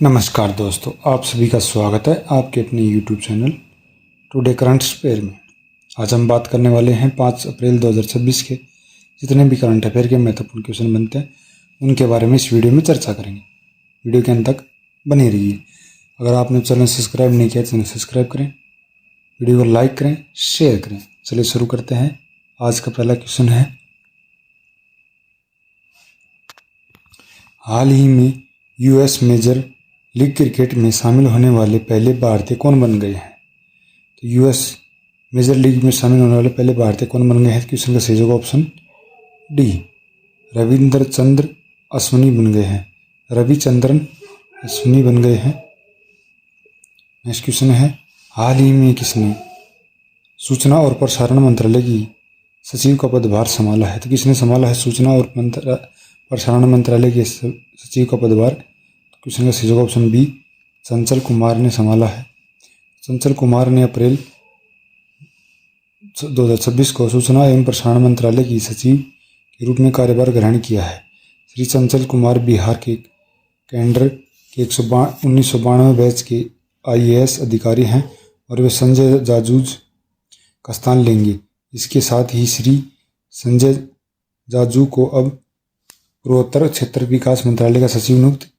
नमस्कार दोस्तों, आप सभी का स्वागत है आपके अपने YouTube channel today current affair में। आज हम बात करने वाले हैं 5 अप्रैल 2026 के जितने भी करंट अफेयर के महत्वपूर्ण क्वेश्चन बनते हैं उनके बारे में इस वीडियो में चर्चा करेंगे। वीडियो के अंत तक बने रहिए। अगर आपने चैनल सब्सक्राइब नहीं किया चैनल सब्सक्राइब करें, वीडियो को लाइक करें, शेयर करें। चलिए शुरू करते हैं। आज का पहला क्वेश्चन है, हाल ही में US मेजर लीग क्रिकेट में शामिल होने वाले पहले भारतीय कौन बन गए हैं? तो US मेजर लीग में शामिल होने वाले पहले भारतीय कौन बन गए हैं? क्वेश्चन का सही जवाब ऑप्शन डी, रविचंद्रन अश्विनी बन गए हैं। रविचंद्रन अश्विनी बन गए हैं। नेक्स्ट क्वेश्चन है, हाल ही में किसने सूचना और प्रसारण मंत्रालय की सचिव का पदभार संभाला है? तो किसने संभाला है सूचना और प्रसारण मंत्रालय के सचिव का पदभार? क्वेश्चन का सही जवाब ऑप्शन बी, चंचल कुमार ने संभाला है। चंचल कुमार ने अप्रैल 2026 को सूचना एवं प्रसारण मंत्रालय की सचिव के रूप में कार्यभार ग्रहण किया है। श्री चंचल कुमार बिहार के कैडर के 1992 बैच के IAS अधिकारी हैं और वे संजय जाजूज का स्थान लेंगे। इसके साथ ही श्री संजय जाजू को अब पूर्वोत्तर क्षेत्र विकास मंत्रालय का सचिव नियुक्त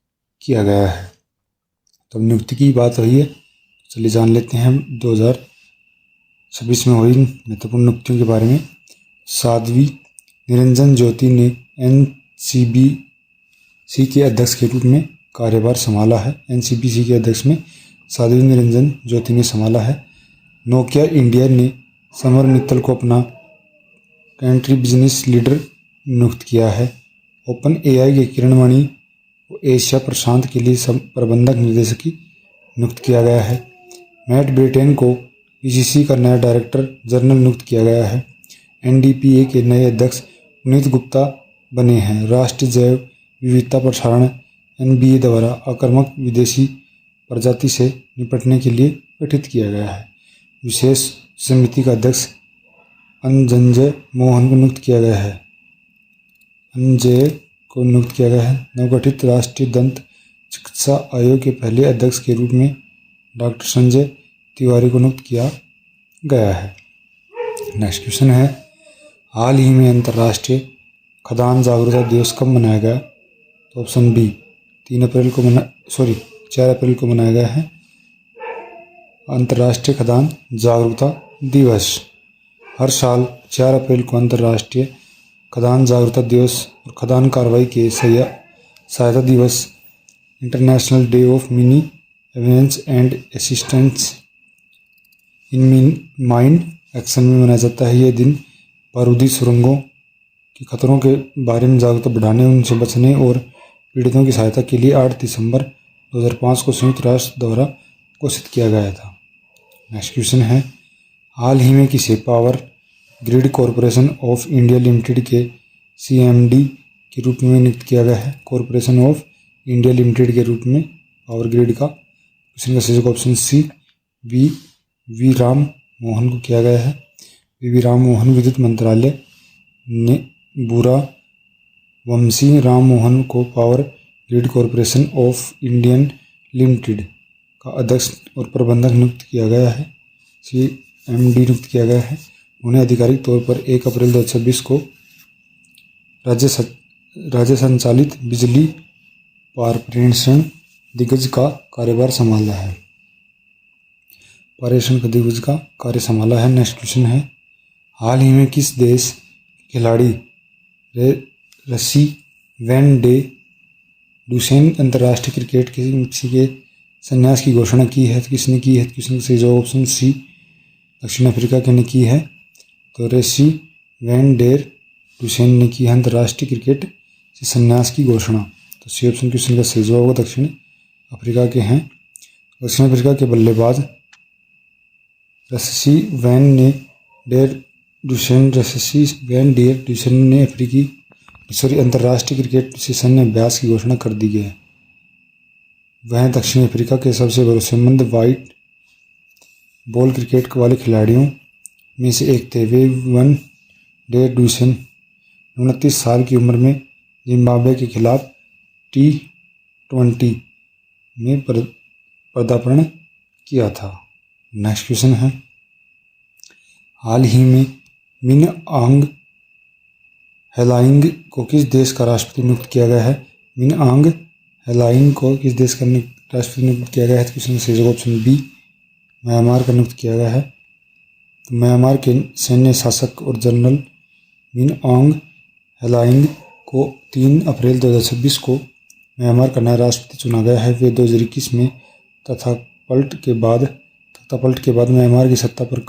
किया गया है। तो नियुक्ति की बात हुई है, चलिए जान लेते हैं 2026 में हुई महत्वपूर्ण नियुक्तियों के बारे में। साध्वी निरंजन ज्योति ने NCBC के अध्यक्ष के रूप में कार्यभार संभाला है। NCBC के अध्यक्ष में साध्वी निरंजन ज्योति ने संभाला है। नोकिया इंडिया ने समर मित्तल को अपना कंट्री बिजनेस लीडर नियुक्त किया है। ओपन AI के किरण मणि को एशिया प्रशांत के लिए प्रबंधक निर्देशक नियुक्त किया गया है। मैट ब्रिटेन को PCC का नया डायरेक्टर जनरल नियुक्त किया गया है। NDPA के नए अध्यक्ष पुनीत गुप्ता बने हैं। राष्ट्रीय जैव विविधता प्रसारण NBA द्वारा आक्रामक विदेशी प्रजाति से निपटने के लिए गठित किया गया है। विशेष समिति का अध्यक्ष अंजय मोहन को नियुक्त किया गया है। नवगठित राष्ट्रीय दंत चिकित्सा आयोग के पहले अध्यक्ष के रूप में डॉक्टर संजय तिवारी को नियुक्त किया गया है। नेक्स्ट क्वेश्चन है, हाल ही में अंतर्राष्ट्रीय खदान जागरूकता दिवस कब मनाया गया? तो ऑप्शन बी, 4 अप्रैल को मनाया गया है। अंतर्राष्ट्रीय खदान जागरूकता दिवस हर साल 4 अप्रैल को अंतर्राष्ट्रीय खदान जागरूकता दिवस और खदान कार्रवाई के सहायता दिवस international day of mini evidence and assistance in mine action में मनाया जाता है। यह दिन बारूदी सुरंगों के खतरों के बारे में जागरूकता बढ़ाने, उनसे बचने और पीड़ितों की सहायता के लिए 8 दिसंबर 2005 को संयुक्त राष्ट्र द्वारा घोषित किया गया था। नेक्स्ट क्वेश्चन है, हाल ही में किसे power grid corporation of India limited के CMD के रूप में नियुक्त किया गया है? कॉरपोरेशन ऑफ इंडिया लिमिटेड के रूप में पावर ग्रिड का क्वेश्चन का सही जवाब option C, V Ram Mohan को किया गया है। वी राम मोहन विद्युत मंत्रालय ने बुरा वंशी राम मोहन को power grid corporation of Indian limited का अध्यक्ष और प्रबंधक नियुक्त किया गया है। CMD नियुक्त किया गया है। उन्हें आधिकारिक तौर पर 1 अप्रैल 2026 को राज्य संचालित बिजली कॉर्पोरेशन दिग्गज का कार्यभार संभाला है। नेक्स्ट क्वेश्चन है, हाल ही में किस देश खिलाड़ी रस्सी वैन डे डुसेन अंतर्राष्ट्रीय क्रिकेट के संन्यास की घोषणा की है? तो किसने की है? क्वेश्चन का सही जवाब ऑप्शन सी, दक्षिण अफ्रीका के ने की है। तो रस्सी वैन डेर डुसेन ने की है अंतर्राष्ट्रीय क्रिकेट से संन्यास की घोषणा। तो सी ऑप्शन क्वेश्चन का सही जवाब दक्षिण अफ्रीका के हैं। दक्षिण अफ्रीका के बल्लेबाज रस्सी वैन डेर डुसेन ने अंतर्राष्ट्रीय क्रिकेट से सैन्य अभ्यास की घोषणा कर दी है। वह दक्षिण अफ्रीका के सबसे भरोसेमंद वाइट बॉल क्रिकेट वाले खिलाड़ियों में से एक थे। वे वन डे डुसेन 29 साल की उम्र में जिम्बाब्वे के खिलाफ T20 में पदार्पण किया था। नेक्स्ट क्वेश्चन है, हाल ही में मिन आंग हेलाइंग को किस देश का राष्ट्रपति नियुक्त किया गया है? मिन आंग हेलाइंग को किस देश का राष्ट्रपति नियुक्त किया गया है? क्वेश्चन का सही जवाब ऑप्शन बी, म्यांमार का नियुक्त किया गया है। तो म्यांमार के सैन्य शासक और जनरल मिन आंग हेलाइंग को 3 अप्रैल 2026 को म्यांमार का नया राष्ट्रपति चुना गया है। वे 2021 में तख्तापलट के बाद म्यांमार की सत्ता पर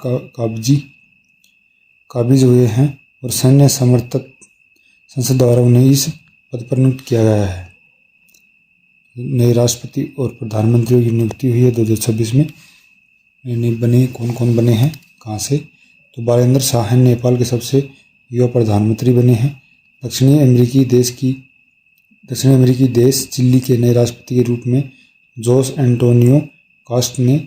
काबिज हुए हैं और सैन्य समर्थित संसद द्वारा उन्हें इस पद पर नियुक्त किया गया है। नए राष्ट्रपति और प्रधानमंत्रियों की नियुक्ति हुई है 2026 में। नए बने कौन कौन बने हैं, कहाँ से? तो बालेंद्र शाह नेपाल के सबसे युवा प्रधानमंत्री बने हैं। दक्षिणी अमेरिकी देश चिली के नए राष्ट्रपति के रूप में जोस एंटोनियो कास्ट ने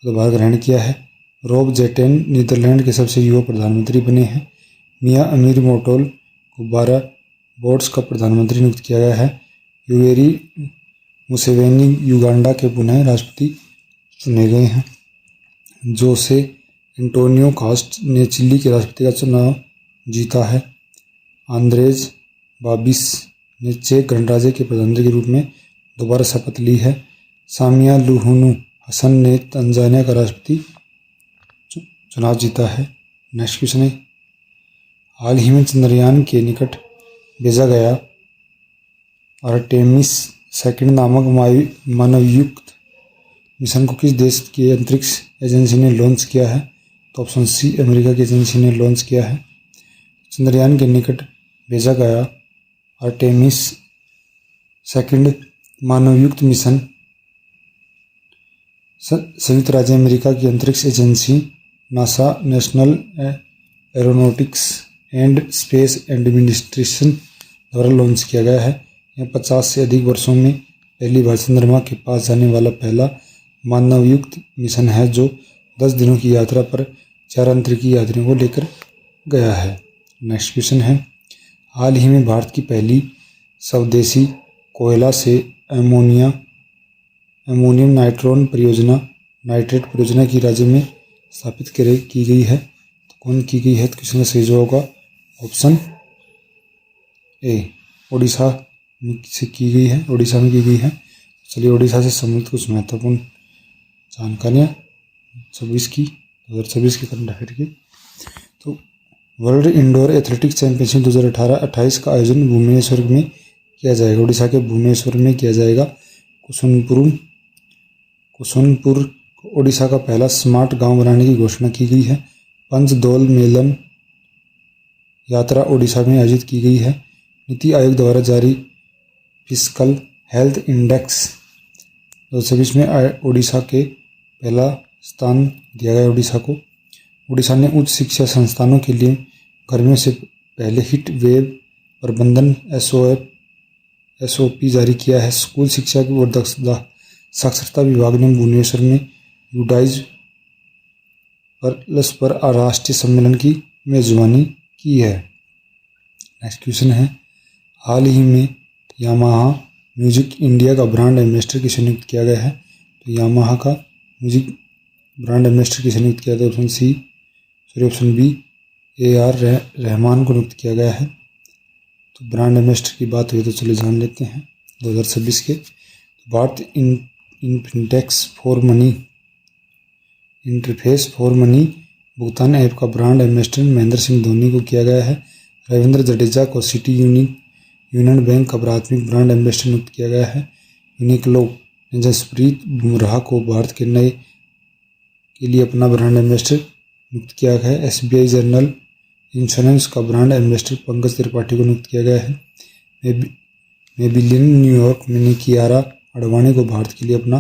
पदभार ग्रहण किया है। रॉब जेटेन नीदरलैंड के सबसे युवा प्रधानमंत्री बने हैं। मिया अमीर मोटोल को 12 बोर्ड्स का प्रधानमंत्री नियुक्त किया गया है। यूवेरी मुसेवेनी युगांडा के पुनः राष्ट्रपति चुने गए हैं। जोसे एंटोनियो कास्ट ने चिली के राष्ट्रपति का चुनाव जीता है। आंद्रेज बाबिस ने चेक गणराज्य के प्रधानमंत्री के रूप में दोबारा शपथ ली है। सामिया लुहुनु हसन ने तंजानिया का राष्ट्रपति चुनाव जीता है। नेक्स्ट क्वेश्चन है, हाल ही में चंद्रयान के निकट भेजा गया आर्टेमिस 2 नामक मानवयुक्त मिशन को किस देश की अंतरिक्ष एजेंसी ने लॉन्च किया है? तो ऑप्शन सी, अमेरिका की एजेंसी ने लॉन्च किया है। चंद्रयान के निकट भेजा गया आर्टेमिस 2 मानवयुक्त मिशन संयुक्त राज्य अमेरिका की अंतरिक्ष agency NASA national aeronautics and space administration द्वारा लॉन्च किया गया है। यह 50 से अधिक वर्षों में पहली बार चंद्रमा के पास जाने वाला पहला मानवयुक्त मिशन है, जो 10 दिनों की यात्रा पर 4 अंतरिक्षीय यात्रियों को लेकर गया है। नेक्स्ट क्वेश्चन है, हाल ही में भारत की पहली स्वदेशी कोयला से अमोनियम नाइट्रेट परियोजना की राज्य में स्थापित की गई है। तो कौन की गई है? तो क्वेश्चन का सही जवाब होगा ऑप्शन ए, ओडिशा से की गई है, ओडिशा में की गई है। चलिए ओडिशा से संबंधित कुछ महत्वपूर्ण जानकारियाँ 2026 की करंट अफेयर की। तो वर्ल्ड इंडोर एथलेटिक्स चैंपियनशिप 2018-28 का आयोजन भुवनेश्वर में किया जाएगा। ओडिशा के भुवनेश्वर में किया जाएगा। कुसुनपुर ओडिशा का पहला स्मार्ट गांव बनाने की घोषणा की गई है। पंचदोल मेलन यात्रा ओडिशा में आयोजित की गई है। नीति आयोग द्वारा जारी फिस्कल हेल्थ इंडेक्स 2026 में ओडिशा के पहला स्थान दिया गया ओडिशा को। ओडिशा ने उच्च शिक्षा संस्थानों के लिए गर्मियों से पहले हीट वेव प्रबंधन SOP जारी किया है। स्कूल शिक्षा और साक्षरता विभाग ने भुवनेश्वर में यूडाइज पर राष्ट्रीय सम्मेलन की मेजबानी की है। नेक्स्ट क्वेश्चन है, हाल ही में यामाहा म्यूजिक इंडिया का ब्रांड एम्बेसडर किसे नियुक्त किया गया है? तो यामाहा का म्यूजिक ब्रांड एम्बेसडर किसे नियुक्त किया गया? ऑप्शन बी, AR रहमान को नियुक्त किया गया है। तो ब्रांड एम्बेसडर की बात हुई तो चलिए जान लेते हैं 2026 के। भारत इंटरफेस फॉर मनी भुगतान ऐप का ब्रांड एम्बेसडर महेंद्र सिंह धोनी को किया गया है। रविंद्र जडेजा को सिटी यूनियन बैंक का प्राथमिक ब्रांड एम्बेसडर नियुक्त किया गया है। यूनिक्लो ने जसप्रीत बुमराह को भारत के लिए अपना ब्रांड एम्बेसडर नियुक्त किया गया है। SBI जनरल इंश्योरेंस का ब्रांड एम्बेसडर पंकज त्रिपाठी को नियुक्त किया गया है। मेबिलियन न्यूयॉर्क में कियारा आडवाणी को भारत के लिए अपना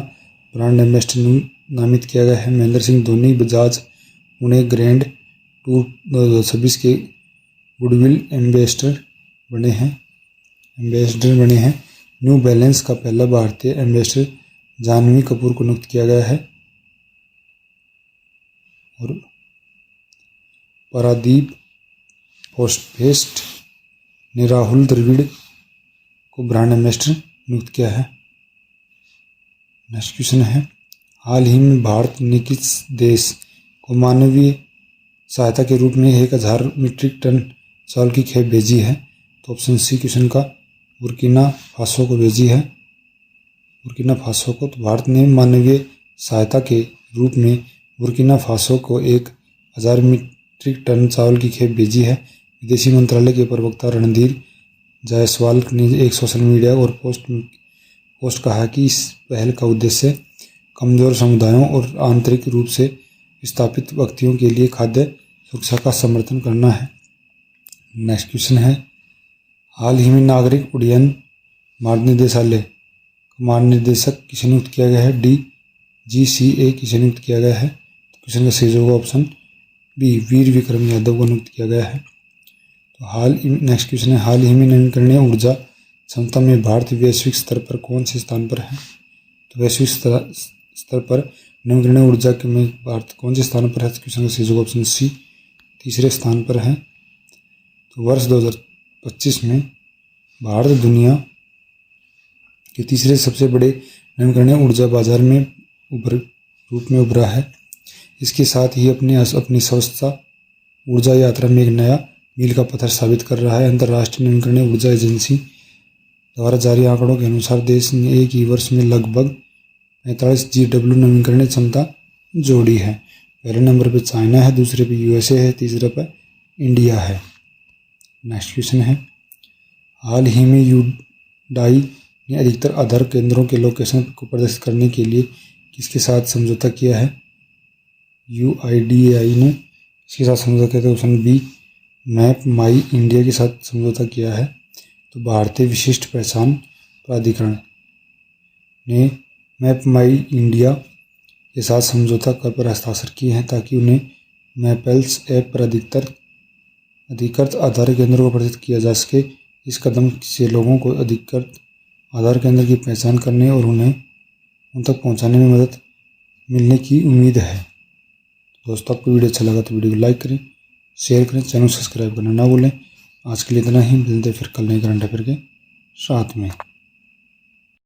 ब्रांड एम्बेसडर नामित किया गया है। महेंद्र सिंह धोनी बजाज पुणे ग्रैंड टूर 2026 के गुडविल एम्बेसडर बने हैं। न्यू बैलेंस का पहला भारतीय एम्बेसडर जानवी कपूर को नियुक्त किया गया है। और पारादीप पोस्टफेस्ट ने राहुल द्रविड़ को ब्रांड एम्बेसडर नियुक्त किया है। नेक्स्ट क्वेश्चन है, हाल ही में भारत ने किस देश को मानवीय सहायता के रूप में 1000 मीट्रिक टन चावल की खेप भेजी है? तो ऑप्शन सी क्वेश्चन का बुर्किना फासो को भेजी है, बुर्किना फासो को। तो भारत ने मानवीय सहायता के रूप में बुर्किना फासो को 1000 मीट्रिक टन चावल की खेप भेजी है। विदेशी मंत्रालय के प्रवक्ता रणधीर जायसवाल ने एक सोशल मीडिया और पोस्ट कहा कि इस पहल का उद्देश्य कमजोर समुदायों और आंतरिक रूप से विस्थापित व्यक्तियों के लिए खाद्य सुरक्षा का समर्थन करना है। नेक्स्ट क्वेश्चन है, हाल ही में नागरिक उड्डयन महानिदेशालय महानिदेशक किसे नियुक्त किया गया है? DGCA किसे नियुक्त किया गया है? क्वेश्चन का सही होगा ऑप्शन बी, वीर विक्रम यादव को नियुक्त किया गया है। तो नेक्स्ट क्वेश्चन है, हाल ही में नवीकरणीय ऊर्जा क्षमता में भारत वैश्विक स्तर पर कौन से स्थान पर है? तो वैश्विक स्तर पर नवीकरणीय ऊर्जा के में भारत कौन से स्थान पर है? क्वेश्चन का सही होगा ऑप्शन सी, तीसरे स्थान पर है। तो वर्ष 2025 में भारत दुनिया के तीसरे सबसे बड़े नवीकरणीय ऊर्जा बाजार में रूप में उभरा है। इसके साथ ही अपनी स्वच्छता ऊर्जा यात्रा में एक नया मील का पत्थर साबित कर रहा है। अंतर्राष्ट्रीय नवीकरणीय ऊर्जा एजेंसी द्वारा जारी आंकड़ों के अनुसार देश ने एक ही वर्ष में लगभग 45 GW नवीकरणीय क्षमता जोड़ी है। पहले नंबर पर चाइना है, दूसरे पे USA है, तीसरे पर इंडिया है। नेक्स्ट क्वेश्चन है, हाल ही में यूडाई ने अधिकतर आधार केंद्रों के लोकेशन को प्रदर्शित करने के लिए किसके साथ समझौता किया है? UIDAI ने इसके साथ समझौता किया था। ऑप्शन बी, मैप माई इंडिया के साथ समझौता किया है। तो भारतीय विशिष्ट पहचान प्राधिकरण ने मैप माई इंडिया के साथ समझौता कर पर हस्ताक्षर किए हैं ताकि उन्हें मैपेल्स ऐप पर अधिकृत आधार केंद्रों को प्रदर्शित किया जा सके। इस कदम से लोगों को अधिकृत आधार केंद्र की पहचान करने और उन्हें उन तक पहुंचाने में मदद मिलने की उम्मीद है। दोस्तों, आपको वीडियो अच्छा लगा तो वीडियो को लाइक करें, शेयर करें, चैनल सब्सक्राइब करना ना भूलें। आज के लिए इतना ही, मिलते फिर कल नए करंट अफेयर के साथ में।